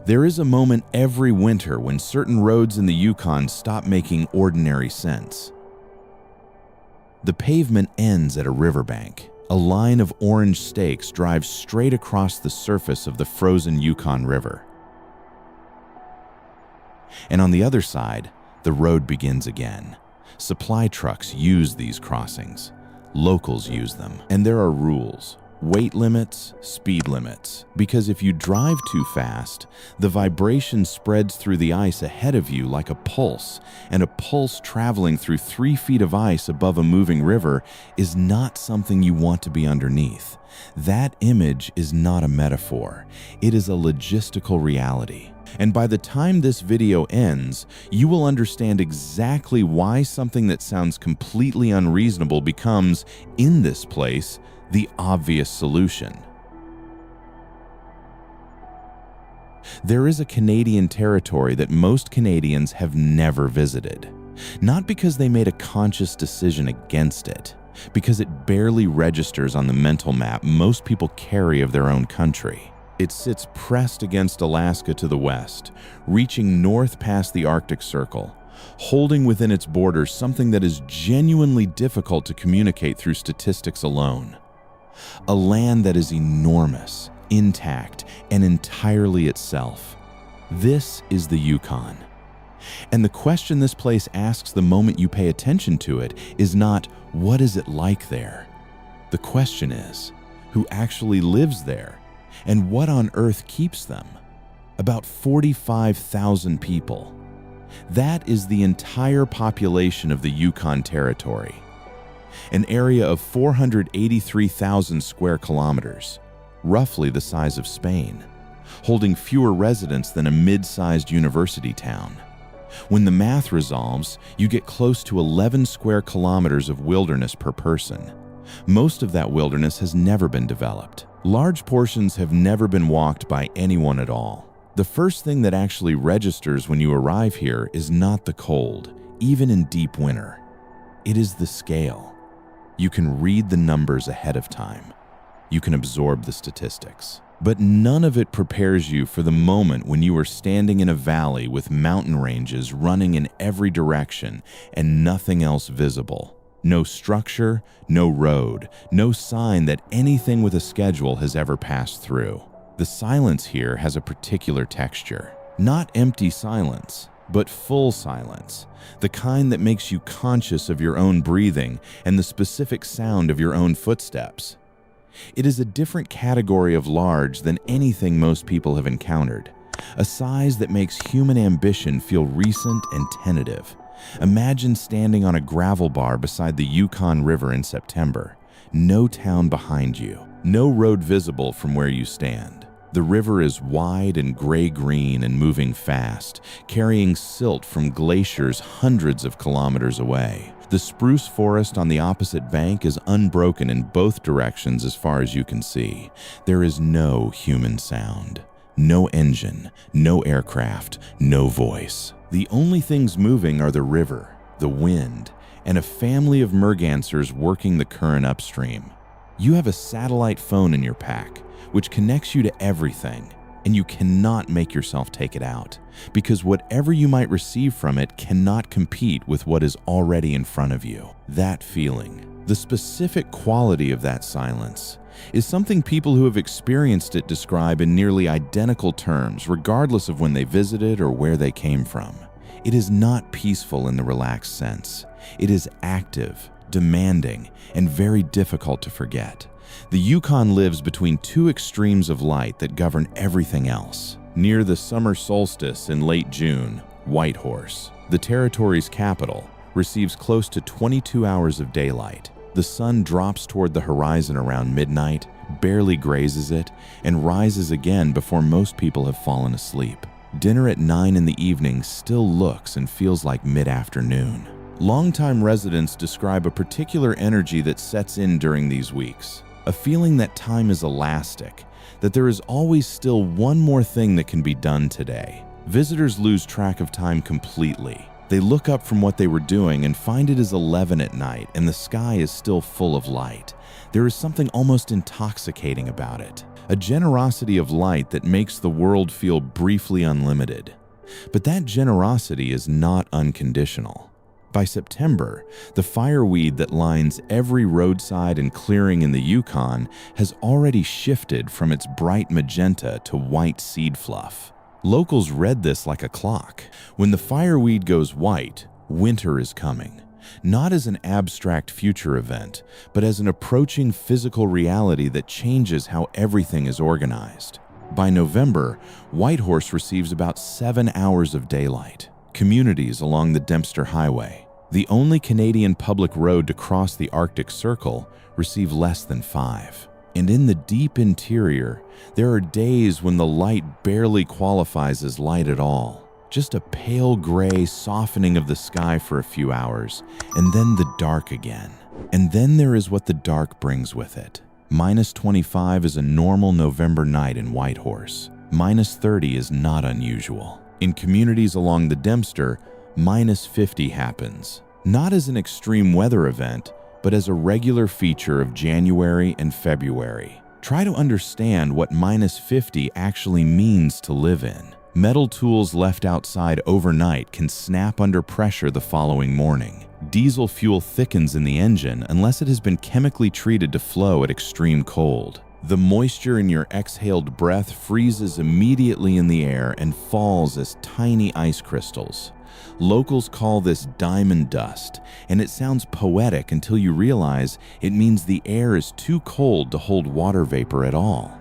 There is a moment every winter when certain roads in the Yukon stop making ordinary sense. The pavement ends at a riverbank. A line of orange stakes drives straight across the surface of the frozen Yukon River. And on the other side, the road begins again. Supply trucks use these crossings. Locals use them. And there are rules. Weight limits, speed limits. Because if you drive too fast, the vibration spreads through the ice ahead of you like a pulse, and a pulse traveling through 3 feet of ice above a moving river is not something you want to be underneath. That image is not a metaphor. It is a logistical reality. And by the time this video ends, you will understand exactly why something that sounds completely unreasonable becomes, in this place, the obvious solution. There is a Canadian territory that most Canadians have never visited. Not because they made a conscious decision against it, because it barely registers on the mental map most people carry of their own country. It sits pressed against Alaska to the west, reaching north past the Arctic Circle, holding within its borders something that is genuinely difficult to communicate through statistics alone. A land that is enormous, intact, and entirely itself. This is the Yukon. And the question this place asks the moment you pay attention to it is not, what is it like there? The question is, who actually lives there? And what on earth keeps them? About 45,000 people. That is the entire population of the Yukon Territory. An area of 483,000 square kilometers, roughly the size of Spain, holding fewer residents than a mid-sized university town. When the math resolves, you get close to 11 square kilometers of wilderness per person. Most of that wilderness has never been developed. Large portions have never been walked by anyone at all. The first thing that actually registers when you arrive here is not the cold, even in deep winter. It is the scale. You can read the numbers ahead of time. You can absorb the statistics. But none of it prepares you for the moment when you are standing in a valley with mountain ranges running in every direction and nothing else visible. No structure, no road, no sign that anything with a schedule has ever passed through. The silence here has a particular texture. Not empty silence, but full silence. The kind that makes you conscious of your own breathing and the specific sound of your own footsteps. It is a different category of large than anything most people have encountered. A size that makes human ambition feel recent and tentative. Imagine standing on a gravel bar beside the Yukon River in September. No town behind you. No road visible from where you stand. The river is wide and gray-green and moving fast, carrying silt from glaciers hundreds of kilometers away. The spruce forest on the opposite bank is unbroken in both directions as far as you can see. There is no human sound. No engine, no aircraft, no voice. The only things moving are the river, the wind, and a family of mergansers working the current upstream. You have a satellite phone in your pack, which connects you to everything, and you cannot make yourself take it out, because whatever you might receive from it cannot compete with what is already in front of you. That feeling, the specific quality of that silence, is something people who have experienced it describe in nearly identical terms, regardless of when they visited or where they came from. It is not peaceful in the relaxed sense. It is active, demanding, and very difficult to forget. The Yukon lives between two extremes of light that govern everything else. Near the summer solstice in late June, Whitehorse, the territory's capital, receives close to 22 hours of daylight. The sun drops toward the horizon around midnight, barely grazes it, and rises again before most people have fallen asleep. Dinner at 9 in the evening still looks and feels like mid-afternoon. Longtime residents describe a particular energy that sets in during these weeks. A feeling that time is elastic, that there is always still one more thing that can be done today. Visitors lose track of time completely. They look up from what they were doing and find it is 11 at night and the sky is still full of light. There is something almost intoxicating about it. a generosity of light that makes the world feel briefly unlimited. But that generosity is not unconditional. By September, the fireweed that lines every roadside and clearing in the Yukon has already shifted from its bright magenta to white seed fluff. Locals read this like a clock. When the fireweed goes white, winter is coming. Not as an abstract future event, but as an approaching physical reality that changes how everything is organized. By November, Whitehorse receives about 7 hours of daylight. Communities along the Dempster Highway, the only Canadian public road to cross the Arctic Circle, receive less than 5. And in the deep interior, there are days when the light barely qualifies as light at all. Just a pale gray softening of the sky for a few hours, and then the dark again. And then there is what the dark brings with it. -25 is a normal November night in Whitehorse. -30 is not unusual. In communities along the Dempster, -50 happens. Not as an extreme weather event, but as a regular feature of January and February. Try to understand what -50 actually means to live in. Metal tools left outside overnight can snap under pressure the following morning. Diesel fuel thickens in the engine unless it has been chemically treated to flow at extreme cold. The moisture in your exhaled breath freezes immediately in the air and falls as tiny ice crystals. Locals call this diamond dust, and it sounds poetic until you realize it means the air is too cold to hold water vapor at all.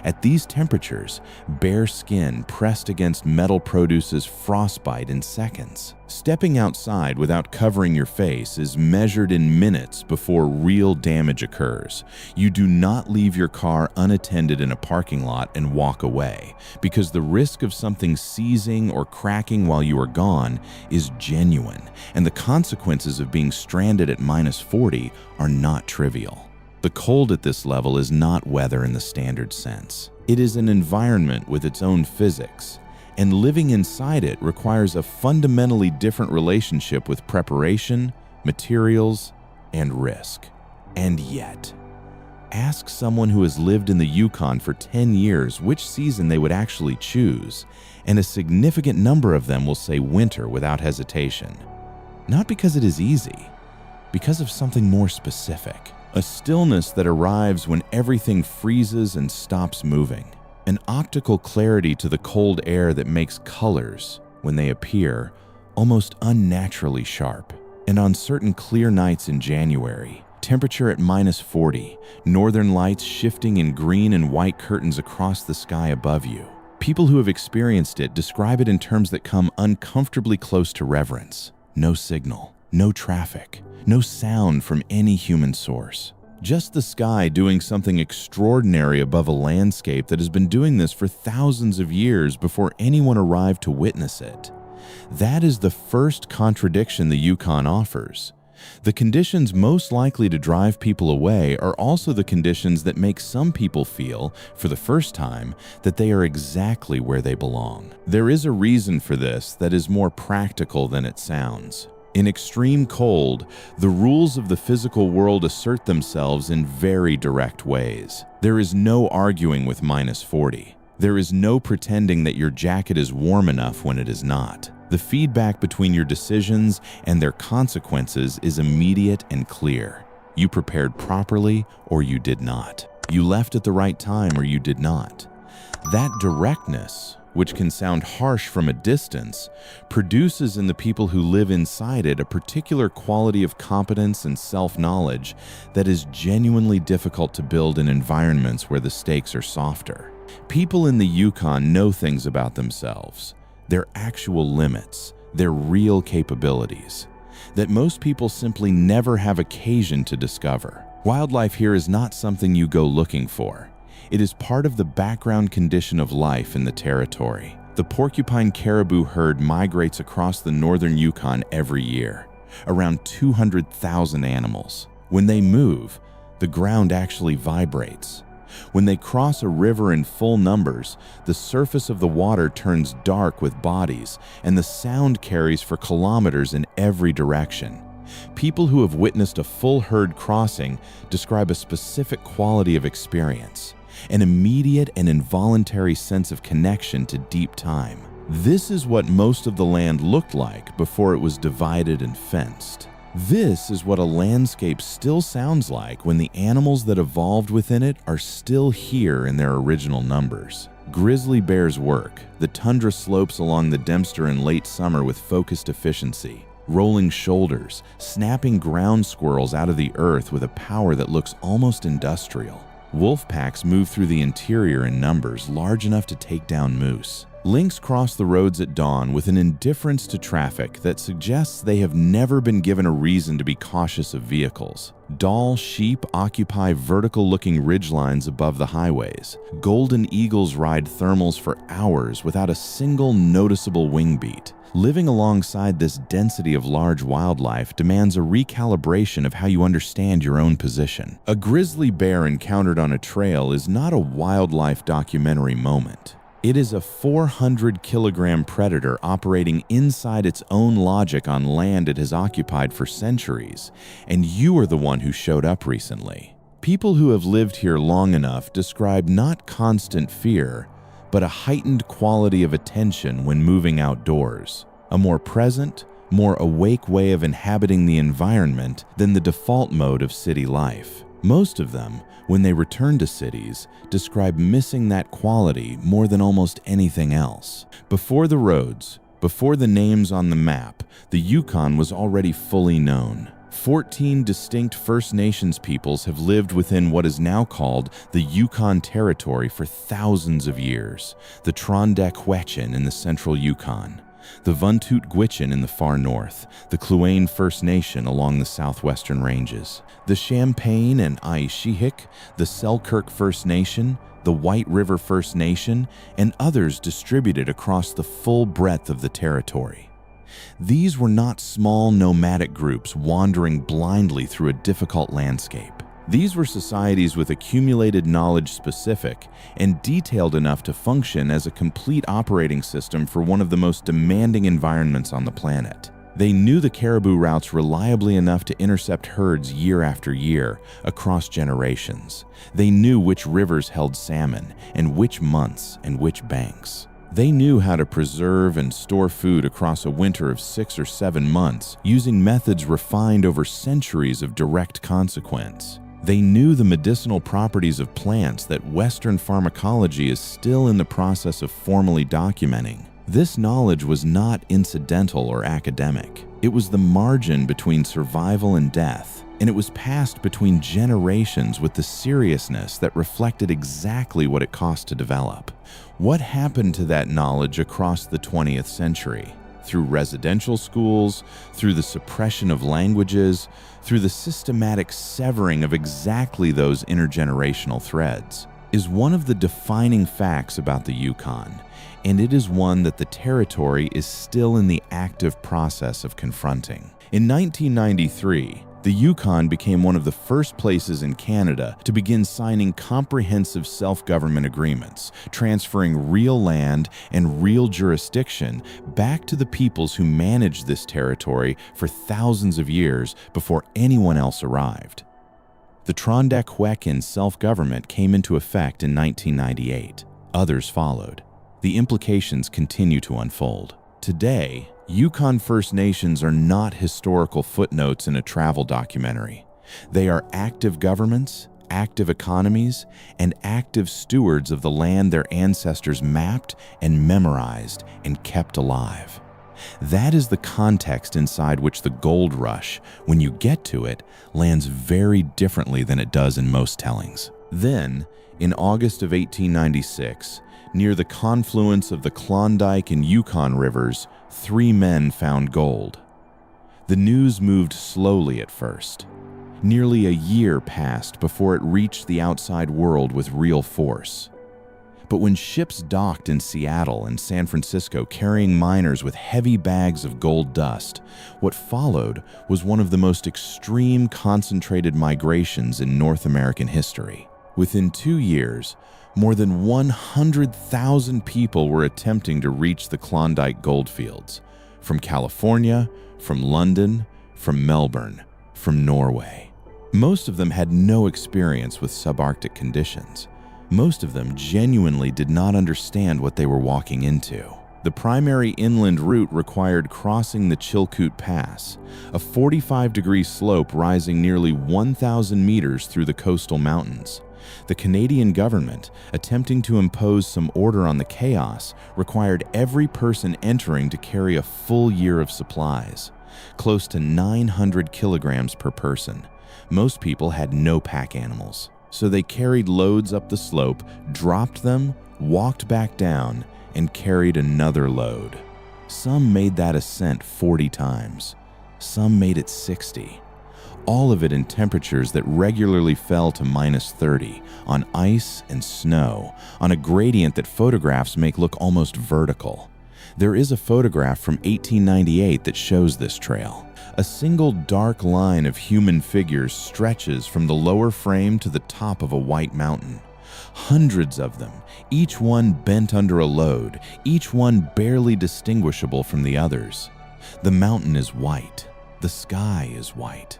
At these temperatures, bare skin pressed against metal produces frostbite in seconds. Stepping outside without covering your face is measured in minutes before real damage occurs. You do not leave your car unattended in a parking lot and walk away, because the risk of something seizing or cracking while you are gone is genuine, and the consequences of being stranded at -40 are not trivial. The cold at this level is not weather in the standard sense. It is an environment with its own physics, and living inside it requires a fundamentally different relationship with preparation, materials, and risk. And yet, ask someone who has lived in the Yukon for 10 years which season they would actually choose, and a significant number of them will say winter without hesitation. Not because it is easy, because of something more specific. A stillness that arrives when everything freezes and stops moving. An optical clarity to the cold air that makes colors, when they appear, almost unnaturally sharp. And on certain clear nights in January, temperature at -40, northern lights shifting in green and white curtains across the sky above you. People who have experienced it describe it in terms that come uncomfortably close to reverence. No signal, no traffic, no sound from any human source. Just the sky doing something extraordinary above a landscape that has been doing this for thousands of years before anyone arrived to witness it. That is the first contradiction the Yukon offers. The conditions most likely to drive people away are also the conditions that make some people feel, for the first time, that they are exactly where they belong. There is a reason for this that is more practical than it sounds. In extreme cold, the rules of the physical world assert themselves in very direct ways. There is no arguing with -40. There is no pretending that your jacket is warm enough when it is not. The feedback between your decisions and their consequences is immediate and clear. You prepared properly or you did not. You left at the right time or you did not. That directness, which can sound harsh from a distance, produces in the people who live inside it a particular quality of competence and self-knowledge that is genuinely difficult to build in environments where the stakes are softer. People in the Yukon know things about themselves, their actual limits, their real capabilities, that most people simply never have occasion to discover. Wildlife here is not something you go looking for. It is part of the background condition of life in the territory. The porcupine caribou herd migrates across the northern Yukon every year, around 200,000 animals. When they move, the ground actually vibrates. When they cross a river in full numbers, the surface of the water turns dark with bodies, and the sound carries for kilometers in every direction. People who have witnessed a full herd crossing describe a specific quality of experience. an immediate and involuntary sense of connection to deep time. This is what most of the land looked like before it was divided and fenced. This is what a landscape still sounds like when the animals that evolved within it are still here in their original numbers. Grizzly bears work the tundra slopes along the Dempster in late summer with focused efficiency, rolling shoulders, snapping ground squirrels out of the earth with a power that looks almost industrial. Wolf packs move through the interior in numbers large enough to take down moose. Lynx cross the roads at dawn with an indifference to traffic that suggests they have never been given a reason to be cautious of vehicles. Dall sheep occupy vertical-looking ridgelines above the highways. Golden eagles ride thermals for hours without a single noticeable wing beat. Living alongside this density of large wildlife demands a recalibration of how you understand your own position. A grizzly bear encountered on a trail is not a wildlife documentary moment. It is a 400-kilogram predator operating inside its own logic on land it has occupied for centuries, and you are the one who showed up recently. People who have lived here long enough describe not constant fear, but a heightened quality of attention when moving outdoors, a more present, more awake way of inhabiting the environment than the default mode of city life. Most of them, when they return to cities, describe missing that quality more than almost anything else. Before the roads, before the names on the map, the Yukon was already fully known. 14 distinct First Nations peoples have lived within what is now called the Yukon Territory for thousands of years. The Tradeoffs in the central Yukon, the Vuntut Gwitchin in the far north, the Kluane First Nation along the southwestern ranges, the Champagne and Aishihik, the Selkirk First Nation, the White River First Nation, and others distributed across the full breadth of the territory. These were not small nomadic groups wandering blindly through a difficult landscape. These were societies with accumulated knowledge specific and detailed enough to function as a complete operating system for one of the most demanding environments on the planet. They knew the caribou routes reliably enough to intercept herds year after year, across generations. They knew which rivers held salmon, and which months and which banks. They knew how to preserve and store food across a winter of 6 or 7 months, using methods refined over centuries of direct consequence. They knew the medicinal properties of plants that Western pharmacology is still in the process of formally documenting. This knowledge was not incidental or academic. It was the margin between survival and death, and it was passed between generations with the seriousness that reflected exactly what it cost to develop. What happened to that knowledge across the 20th century? Through residential schools, through the suppression of languages, through the systematic severing of exactly those intergenerational threads, is one of the defining facts about the Yukon, and it is one that the territory is still in the active process of confronting. In 1993, the Yukon became one of the first places in Canada to begin signing comprehensive self-government agreements, transferring real land and real jurisdiction back to the peoples who managed this territory for thousands of years before anyone else arrived. The Tradeoffs self-government came into effect in 1998. Others followed. The implications continue to unfold. Today, Yukon First Nations are not historical footnotes in a travel documentary. They are active governments, active economies, and active stewards of the land their ancestors mapped and memorized and kept alive. That is the context inside which the gold rush, when you get to it, lands very differently than it does in most tellings. Then, in August of 1896, near the confluence of the Klondike and Yukon rivers, 3 men found gold. The news moved slowly at first. Nearly a year passed before it reached the outside world with real force. But when ships docked in Seattle and San Francisco carrying miners with heavy bags of gold dust, what followed was one of the most extreme concentrated migrations in North American history. Within 2 years, more than 100,000 people were attempting to reach the Klondike goldfields, from California, from London, from Melbourne, from Norway. Most of them had no experience with subarctic conditions. Most of them genuinely did not understand what they were walking into. The primary inland route required crossing the Chilkoot Pass, a 45-degree slope rising nearly 1,000 meters through the coastal mountains. The Canadian government, attempting to impose some order on the chaos, required every person entering to carry a full year of supplies, close to 900 kilograms per person. Most people had no pack animals, so they carried loads up the slope, dropped them, walked back down, and carried another load. Some made that ascent 40 times. Some made it 60. All of it in temperatures that regularly fell to -30, on ice and snow, on a gradient that photographs make look almost vertical. There is a photograph from 1898 that shows this trail. A single dark line of human figures stretches from the lower frame to the top of a white mountain. Hundreds of them, each one bent under a load, each one barely distinguishable from the others. The mountain is white. The sky is white.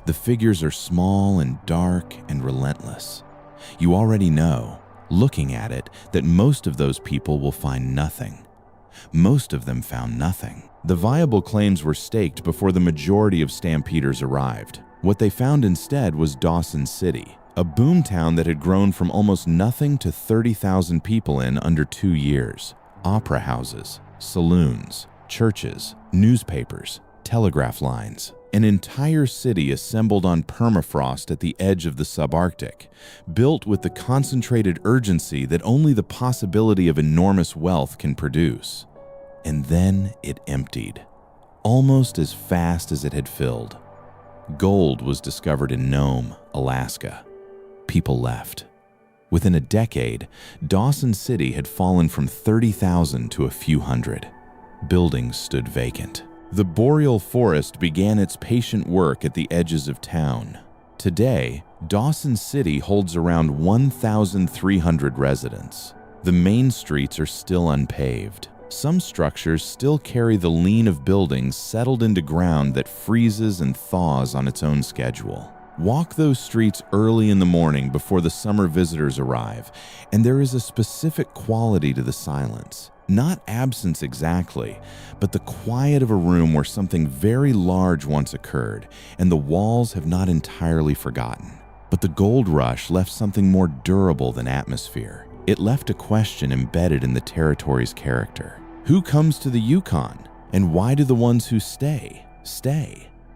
The figures are small and dark and relentless. You already know, looking at it, that most of those people will find nothing. Most of them found nothing. The viable claims were staked before the majority of stampeders arrived. What they found instead was Dawson City, a boomtown that had grown from almost nothing to 30,000 people in under 2 years. Opera houses, saloons, churches, newspapers, telegraph lines. An entire city assembled on permafrost at the edge of the subarctic, built with the concentrated urgency that only the possibility of enormous wealth can produce. And then it emptied, almost as fast as it had filled. Gold was discovered in Nome, Alaska. People left. Within a decade, Dawson City had fallen from 30,000 to a few hundred. Buildings stood vacant. The boreal forest began its patient work at the edges of town. Today, Dawson City holds around 1,300 residents. The main streets are still unpaved. Some structures still carry the lean of buildings settled into ground that freezes and thaws on its own schedule. Walk those streets early in the morning before the summer visitors arrive, and there is a specific quality to the silence. Not absence exactly, but the quiet of a room where something very large once occurred, and the walls have not entirely forgotten. But the gold rush left something more durable than atmosphere. It left a question embedded in the territory's character. Who comes to the Yukon, and why do the ones who stay?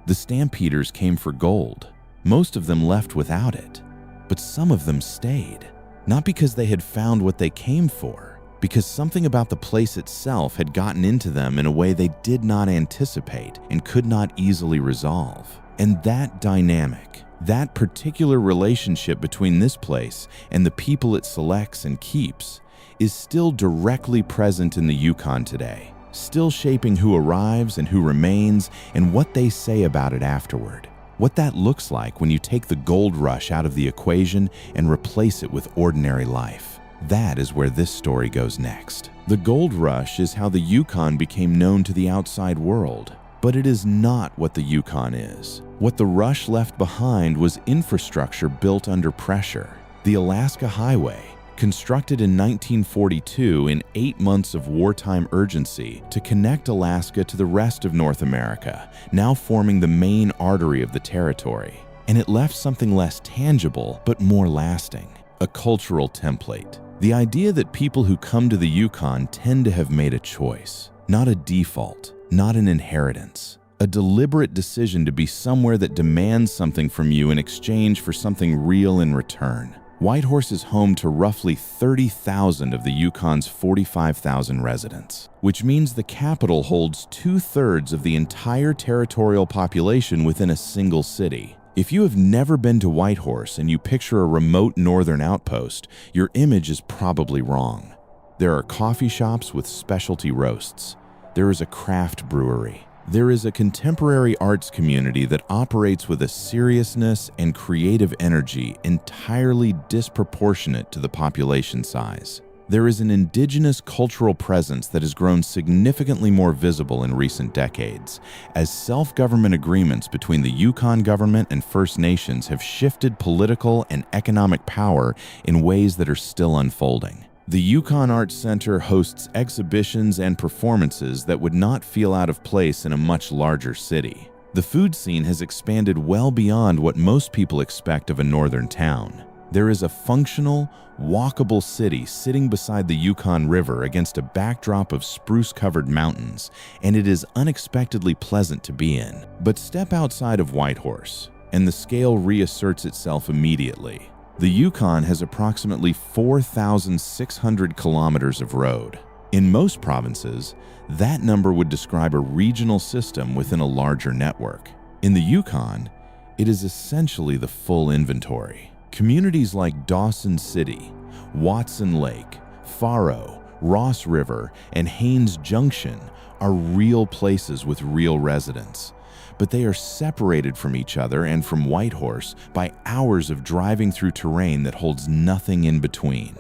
The stampeders came for gold. Most of them left without it, but some of them stayed. Not because they had found what they came for, because something about the place itself had gotten into them in a way they did not anticipate and could not easily resolve. And that dynamic, that particular relationship between this place and the people it selects and keeps, is still directly present in the Yukon today, still shaping who arrives and who remains and what they say about it afterward. What that looks like when you take the gold rush out of the equation and replace it with ordinary life. That is where this story goes next. The gold rush is how the Yukon became known to the outside world, but it is not what the Yukon is. What the rush left behind was infrastructure built under pressure. The Alaska Highway, constructed in 1942 in 8 months of wartime urgency to connect Alaska to the rest of North America, now forming the main artery of the territory. And it left something less tangible but more lasting, a cultural template. The idea that people who come to the Yukon tend to have made a choice, not a default, not an inheritance. A deliberate decision to be somewhere that demands something from you in exchange for something real in return. Whitehorse is home to roughly 30,000 of the Yukon's 45,000 residents, which means the capital holds 2/3 of the entire territorial population within a single city. If you have never been to Whitehorse and you picture a remote northern outpost, your image is probably wrong. There are coffee shops with specialty roasts. There is a craft brewery. There is a contemporary arts community that operates with a seriousness and creative energy entirely disproportionate to the population size. There is an indigenous cultural presence that has grown significantly more visible in recent decades, as self-government agreements between the Yukon government and First Nations have shifted political and economic power in ways that are still unfolding. The Yukon Arts Center hosts exhibitions and performances that would not feel out of place in a much larger city. The food scene has expanded well beyond what most people expect of a northern town. There is a functional, walkable city sitting beside the Yukon River against a backdrop of spruce-covered mountains, and it is unexpectedly pleasant to be in. But step outside of Whitehorse, and the scale reasserts itself immediately. The Yukon has approximately 4,600 kilometers of road. In most provinces, that number would describe a regional system within a larger network. In the Yukon, it is essentially the full inventory. Communities like Dawson City, Watson Lake, Faro, Ross River, and Haines Junction are real places with real residents. But they are separated from each other and from Whitehorse by hours of driving through terrain that holds nothing in between.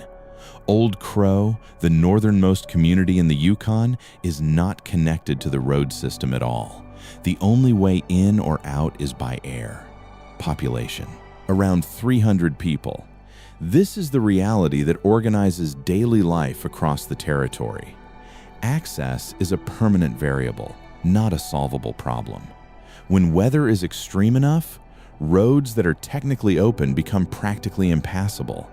Old Crow, the northernmost community in the Yukon, is not connected to the road system at all. The only way in or out is by air. Population: around 300 people. This is the reality that organizes daily life across the territory. Access is a permanent variable, not a solvable problem. When weather is extreme enough, roads that are technically open become practically impassable.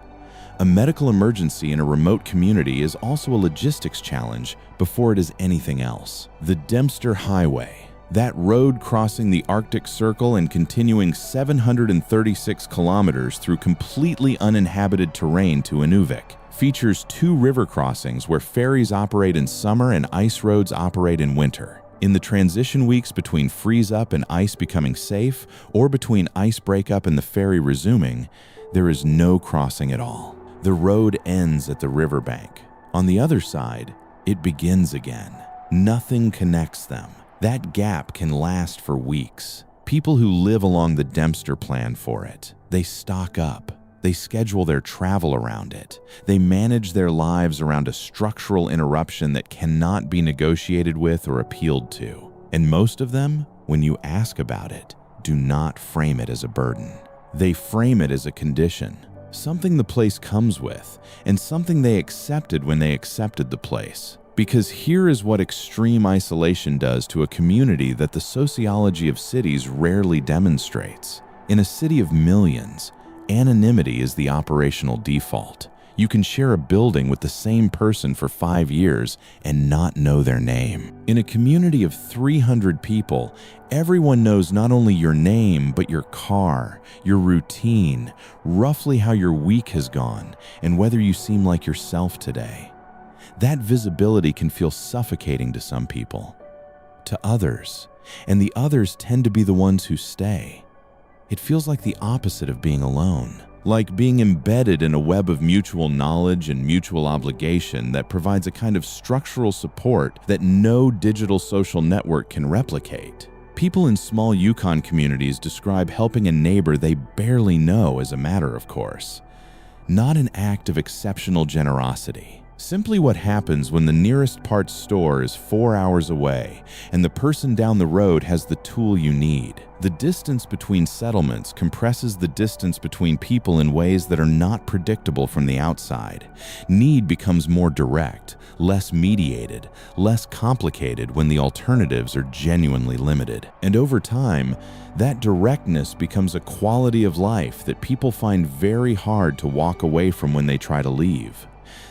A medical emergency in a remote community is also a logistics challenge before it is anything else. The Dempster Highway, that road crossing the Arctic Circle and continuing 736 kilometers through completely uninhabited terrain to Inuvik, features 2 river crossings where ferries operate in summer and ice roads operate in winter. In the transition weeks between freeze-up and ice becoming safe, or between ice breakup and the ferry resuming, there is no crossing at all. The road ends at the riverbank. On the other side, it begins again. Nothing connects them. That gap can last for weeks. People who live along the Dempster plan for it. They stock up. They schedule their travel around it. They manage their lives around a structural interruption that cannot be negotiated with or appealed to. And most of them, when you ask about it, do not frame it as a burden. They frame it as a condition, something the place comes with, and something they accepted when they accepted the place. Because here is what extreme isolation does to a community that the sociology of cities rarely demonstrates. In a city of millions, anonymity is the operational default. You can share a building with the same person for 5 years and not know their name. In a community of 300 people, everyone knows not only your name, but your car, your routine, roughly how your week has gone, and whether you seem like yourself today. That visibility can feel suffocating to some people. To others, and the others tend to be the ones who stay. It feels like the opposite of being alone. Like being embedded in a web of mutual knowledge and mutual obligation that provides a kind of structural support that no digital social network can replicate. People in small Yukon communities describe helping a neighbor they barely know as a matter of course, not an act of exceptional generosity. Simply what happens when the nearest parts store is 4 hours away and the person down the road has the tool you need. The distance between settlements compresses the distance between people in ways that are not predictable from the outside. Need becomes more direct, less mediated, less complicated when the alternatives are genuinely limited. And over time, that directness becomes a quality of life that people find very hard to walk away from when they try to leave.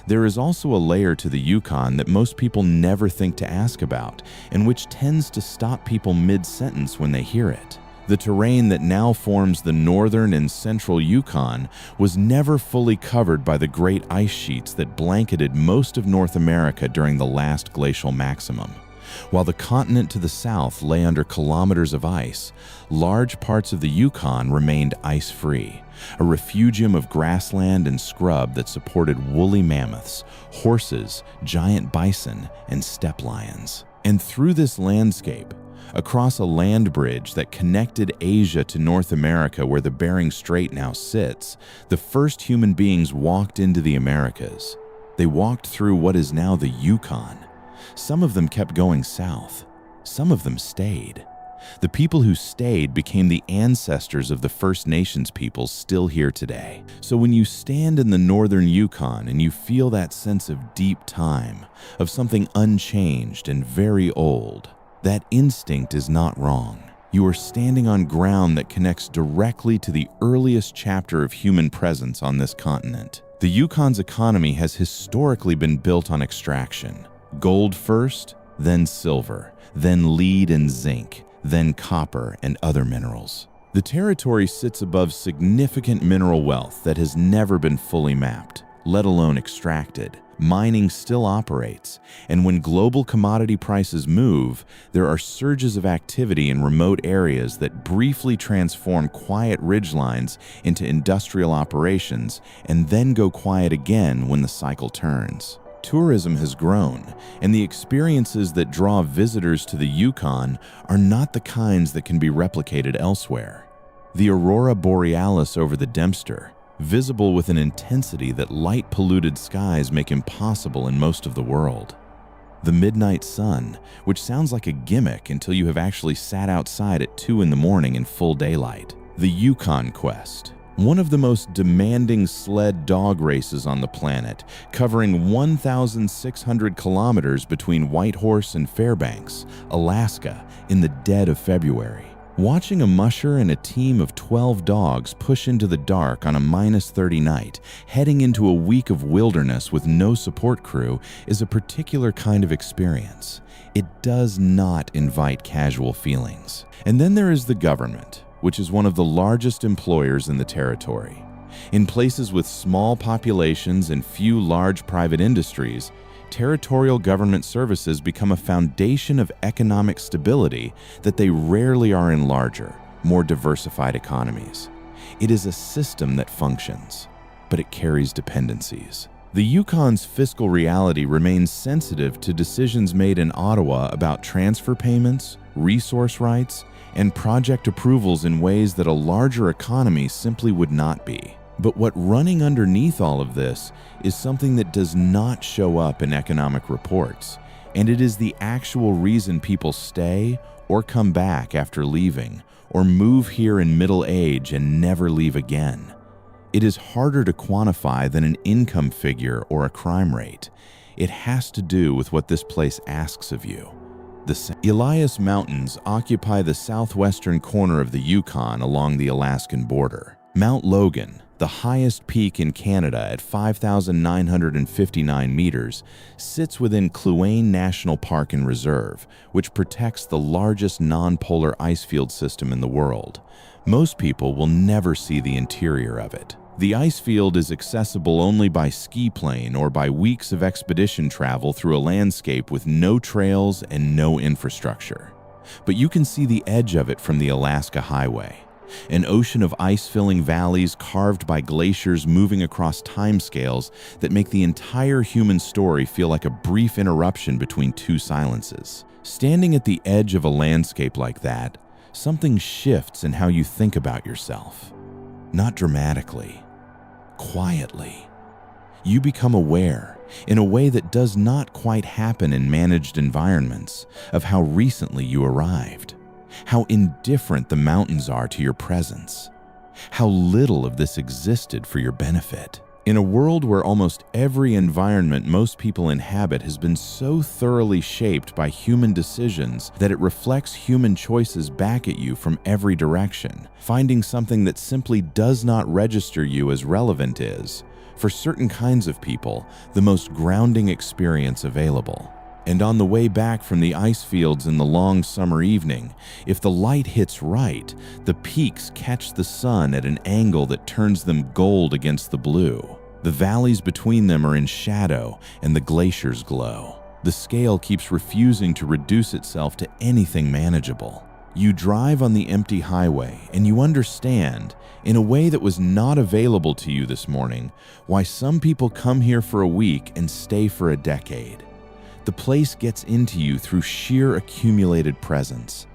There is also a layer to the Yukon that most people never think to ask about, and which tends to stop people mid-sentence when they hear it. The terrain that now forms the northern and central Yukon was never fully covered by the great ice sheets that blanketed most of North America during the last glacial maximum. While the continent to the south lay under kilometers of ice, large parts of the Yukon remained ice-free, a refugium of grassland and scrub that supported woolly mammoths, horses, giant bison, and steppe lions. And through this landscape, across a land bridge that connected Asia to North America where the Bering Strait now sits, the first human beings walked into the Americas. They walked through what is now the Yukon. Some of them kept going south. Some of them stayed. The people who stayed became the ancestors of the First Nations peoples still here today. So when you stand in the northern Yukon and you feel that sense of deep time, of something unchanged and very old, that instinct is not wrong. You are standing on ground that connects directly to the earliest chapter of human presence on this continent. The Yukon's economy has historically been built on extraction. Gold first, then silver, then lead and zinc, then copper and other minerals. The territory sits above significant mineral wealth that has never been fully mapped, let alone extracted. Mining still operates, and when global commodity prices move, there are surges of activity in remote areas that briefly transform quiet ridgelines into industrial operations and then go quiet again when the cycle turns. Tourism has grown, and the experiences that draw visitors to the Yukon are not the kinds that can be replicated elsewhere. The aurora borealis over the Dempster, visible with an intensity that light-polluted skies make impossible in most of the world. The midnight sun, which sounds like a gimmick until you have actually sat outside at 2 in the morning in full daylight. The Yukon Quest, one of the most demanding sled dog races on the planet, covering 1,600 kilometers between Whitehorse and Fairbanks, Alaska, in the dead of February. Watching a musher and a team of 12 dogs push into the dark on a -30 night, heading into a week of wilderness with no support crew, is a particular kind of experience. It does not invite casual feelings. And then there is the government, which is one of the largest employers in the territory. In places with small populations and few large private industries, territorial government services become a foundation of economic stability that they rarely are in larger, more diversified economies. It is a system that functions, but it carries dependencies. The Yukon's fiscal reality remains sensitive to decisions made in Ottawa about transfer payments, resource rights, and project approvals in ways that a larger economy simply would not be. But what running underneath all of this is something that does not show up in economic reports, and it is the actual reason people stay or come back after leaving, or move here in middle age and never leave again. It is harder to quantify than an income figure or a crime rate. It has to do with what this place asks of you. The Elias Mountains occupy the southwestern corner of the Yukon along the Alaskan border. Mount Logan, the highest peak in Canada at 5,959 meters, sits within Kluane National Park and Reserve, which protects the largest non-polar icefield system in the world. Most people will never see the interior of it. The icefield is accessible only by ski plane or by weeks of expedition travel through a landscape with no trails and no infrastructure. But you can see the edge of it from the Alaska Highway. An ocean of ice-filling valleys carved by glaciers moving across timescales that make the entire human story feel like a brief interruption between two silences. Standing at the edge of a landscape like that, something shifts in how you think about yourself. Not dramatically, quietly. You become aware, in a way that does not quite happen in managed environments, of how recently you arrived. How indifferent the mountains are to your presence. How little of this existed for your benefit. In a world where almost every environment most people inhabit has been so thoroughly shaped by human decisions that it reflects human choices back at you from every direction, finding something that simply does not register you as relevant is, for certain kinds of people, the most grounding experience available. And on the way back from the ice fields in the long summer evening, if the light hits right, the peaks catch the sun at an angle that turns them gold against the blue. The valleys between them are in shadow and the glaciers glow. The scale keeps refusing to reduce itself to anything manageable. You drive on the empty highway and you understand, in a way that was not available to you this morning, why some people come here for a week and stay for a decade. The place gets into you through sheer accumulated presence.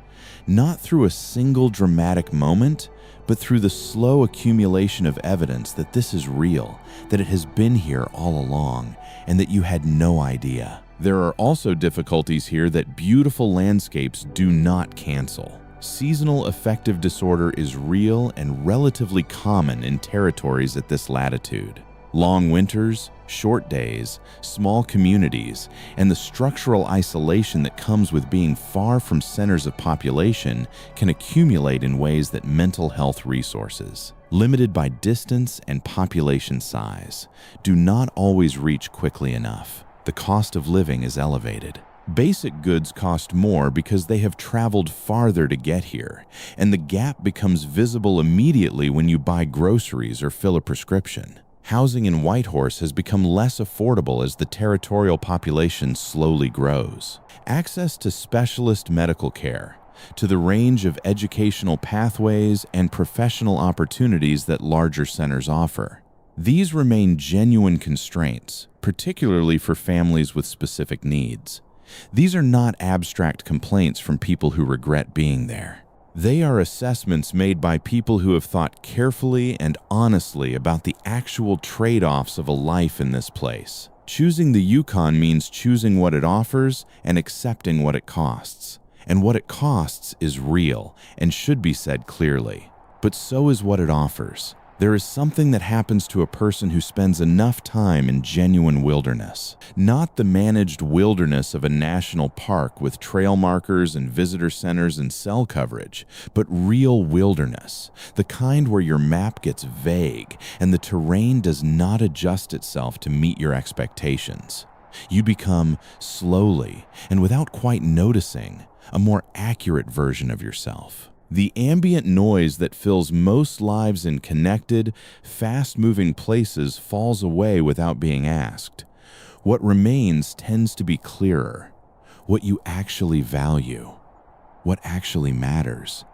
not through a single dramatic moment, but through the slow accumulation of evidence that this is real, that it has been here all along, and that you had no idea. There are also difficulties here that beautiful landscapes do not cancel. Seasonal affective disorder is real and relatively common in territories at this latitude. Long winters, short days, small communities, and the structural isolation that comes with being far from centers of population can accumulate in ways that mental health resources, limited by distance and population size, do not always reach quickly enough. The cost of living is elevated. Basic goods cost more because they have traveled farther to get here, and the gap becomes visible immediately when you buy groceries or fill a prescription. Housing in Whitehorse has become less affordable as the territorial population slowly grows. Access to specialist medical care, to the range of educational pathways and professional opportunities that larger centers offer. These remain genuine constraints, particularly for families with specific needs. These are not abstract complaints from people who regret being there. They are assessments made by people who have thought carefully and honestly about the actual trade-offs of a life in this place. Choosing the Yukon means choosing what it offers and accepting what it costs. And what it costs is real and should be said clearly. But so is what it offers. There is something that happens to a person who spends enough time in genuine wilderness. Not the managed wilderness of a national park with trail markers and visitor centers and cell coverage, but real wilderness, the kind where your map gets vague and the terrain does not adjust itself to meet your expectations. You become, slowly and without quite noticing, a more accurate version of yourself. The ambient noise that fills most lives in connected, fast-moving places falls away without being asked. What remains tends to be clearer. What you actually value. What actually matters.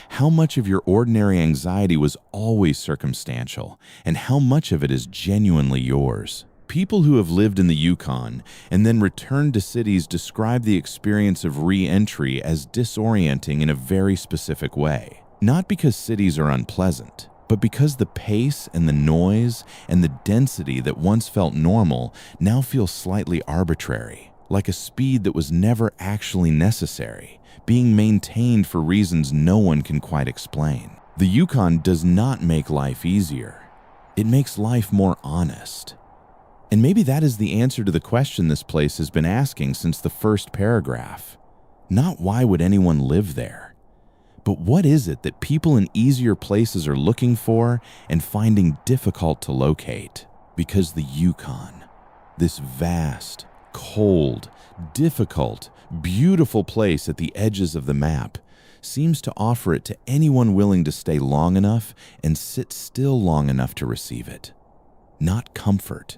How much of your ordinary anxiety was always circumstantial, and how much of it is genuinely yours. People who have lived in the Yukon and then returned to cities describe the experience of re-entry as disorienting in a very specific way. Not because cities are unpleasant, but because the pace and the noise and the density that once felt normal now feel slightly arbitrary, like a speed that was never actually necessary, being maintained for reasons no one can quite explain. The Yukon does not make life easier. It makes life more honest. And maybe that is the answer to the question this place has been asking since the first paragraph. Not why would anyone live there, but what is it that people in easier places are looking for and finding difficult to locate? Because the Yukon, this vast, cold, difficult, beautiful place at the edges of the map, seems to offer it to anyone willing to stay long enough and sit still long enough to receive it. Not comfort.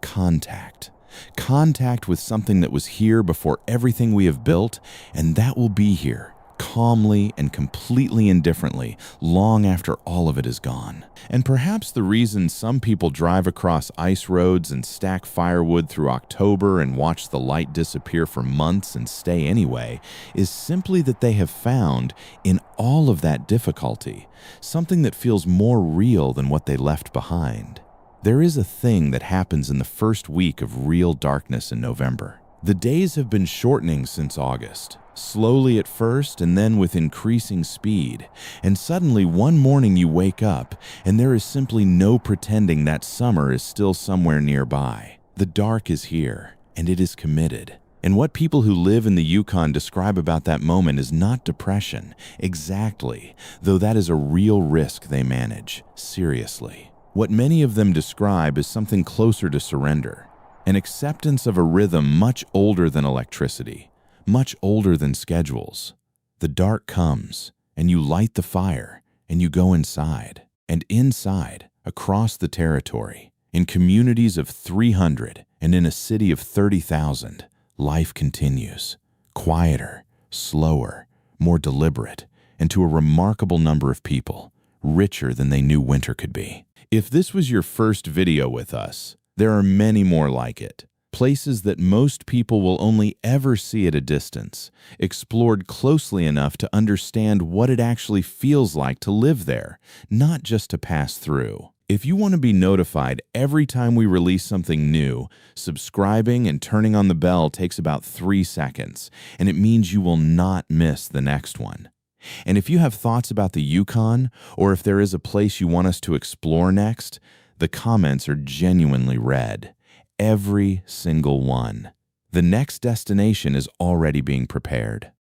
Contact. Contact with something that was here before everything we have built, and that will be here, calmly and completely indifferently, long after all of it is gone. And perhaps the reason some people drive across ice roads and stack firewood through October and watch the light disappear for months and stay anyway is simply that they have found, in all of that difficulty, something that feels more real than what they left behind. There is a thing that happens in the first week of real darkness in November. The days have been shortening since August, slowly at first and then with increasing speed, and suddenly one morning you wake up and there is simply no pretending that summer is still somewhere nearby. The dark is here, and it is committed. And what people who live in the Yukon describe about that moment is not depression, exactly, though that is a real risk they manage, seriously. What many of them describe is something closer to surrender, an acceptance of a rhythm much older than electricity, much older than schedules. The dark comes, and you light the fire, and you go inside. And inside, across the territory, in communities of 300 and in a city of 30,000, life continues, quieter, slower, more deliberate, and to a remarkable number of people, richer than they knew winter could be. If this was your first video with us, there are many more like it. Places that most people will only ever see at a distance, explored closely enough to understand what it actually feels like to live there, not just to pass through. If you want to be notified every time we release something new, subscribing and turning on the bell takes about 3 seconds, and it means you will not miss the next one. And if you have thoughts about the Yukon, or if there is a place you want us to explore next, the comments are genuinely read. Every single one. The next destination is already being prepared.